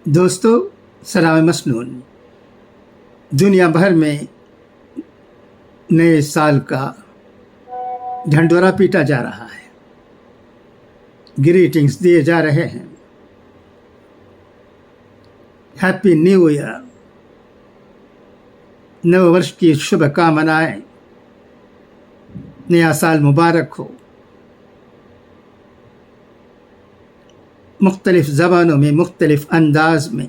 دوستو، سلام مسنون۔ دنیا بھر میں نئے سال کا ڈھنڈورا پیٹا جا رہا ہے، گریٹنگز دیے جا رہے ہیں۔ ہیپی نیو ایئر، نو ورش کی شبھ کامنائیں، نیا سال مبارک ہو۔ مختلف زبانوں میں مختلف انداز میں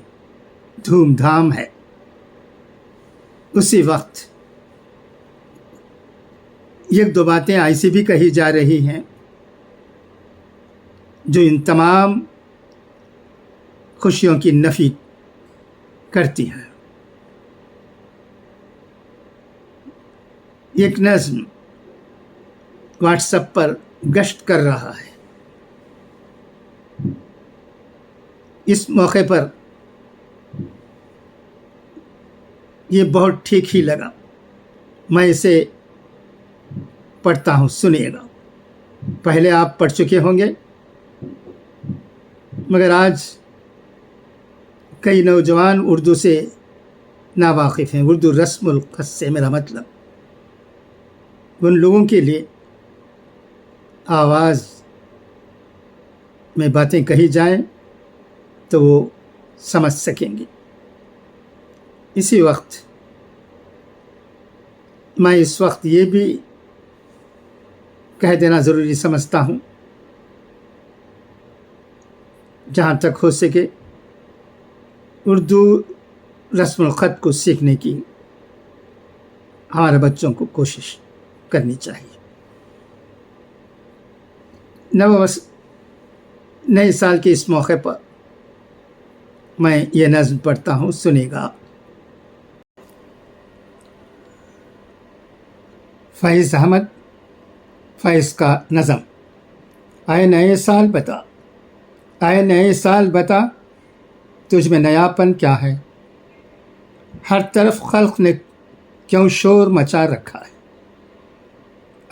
دھوم دھام ہے۔ اسی وقت ایک دو باتیں ایسی بھی کہی جا رہی ہیں جو ان تمام خوشیوں کی نفی کرتی ہیں۔ ایک نظم واٹس ایپ پر گشت کر رہا ہے۔ اس موقع پر یہ بہت ٹھیک ہی لگا، میں اسے پڑھتا ہوں، سنیے گا۔ پہلے آپ پڑھ چکے ہوں گے، مگر آج کئی نوجوان اردو سے ناواقف ہیں۔ اردو رسم الخط سے میرا مطلب ان لوگوں کے لیے آواز میں باتیں کہی جائیں تو وہ سمجھ سکیں گے۔ اسی وقت میں اس وقت یہ بھی کہہ دینا ضروری سمجھتا ہوں، جہاں تک ہو سکے اردو رسم الخط کو سیکھنے کی ہمارے بچوں کو کوشش کرنی چاہیے۔ نئے سال کے اس موقع پر میں یہ نظم پڑھتا ہوں، سنیے گا۔ فیض احمد فیض کا نظم۔ اے نئے سال بتا، اے نئے سال بتا، تجھ میں نیاپن کیا ہے؟ ہر طرف خلق نے کیوں شور مچا رکھا ہے؟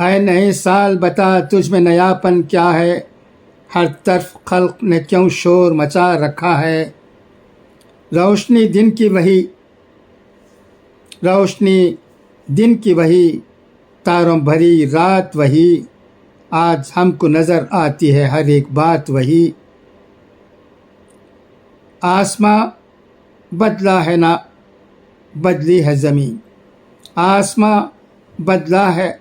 اے نئے سال بتا، تجھ میں نیاپن کیا ہے؟ ہر طرف خلق نے کیوں شور مچا رکھا ہے؟ روشنی دن کی وہی، تاروں بھری رات وہی، آج ہم کو نظر آتی ہے ہر ایک بات وہی۔ آسماں بدلا ہے نہ بدلی ہے زمین، آسماں بدلا ہے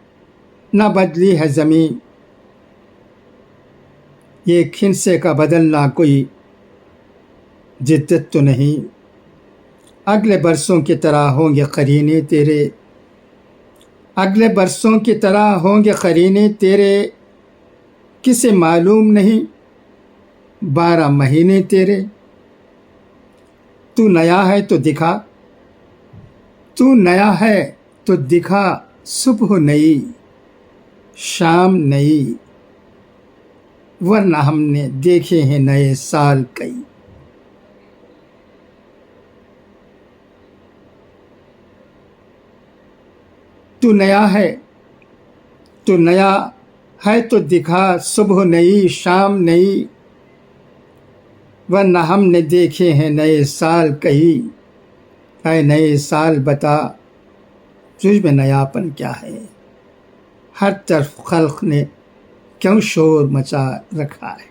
نہ بدلی ہے زمین، یہ کھنسے کا بدلنا کوئی جدت تو نہیں۔ اگلے برسوں کی طرح ہوں گے قرینے تیرے، اگلے برسوں کی طرح ہوں گے قرینے تیرے، کسے معلوم نہیں 12 مہینے تیرے۔ تو نیا ہے تو دکھا، تو نیا ہے تو دکھا، صبح نئی شام نئی، ورنہ ہم نے دیکھے ہیں نئے سال کئی۔ تو نیا ہے تو دکھا، صبح نئی شام نئی، ورنہ ہم نے دیکھے ہیں نئے سال کئی۔ اے نئے سال بتا، تجھ میں نیاپن کیا ہے؟ ہر طرف خلق نے کیوں شور مچا رکھا ہے؟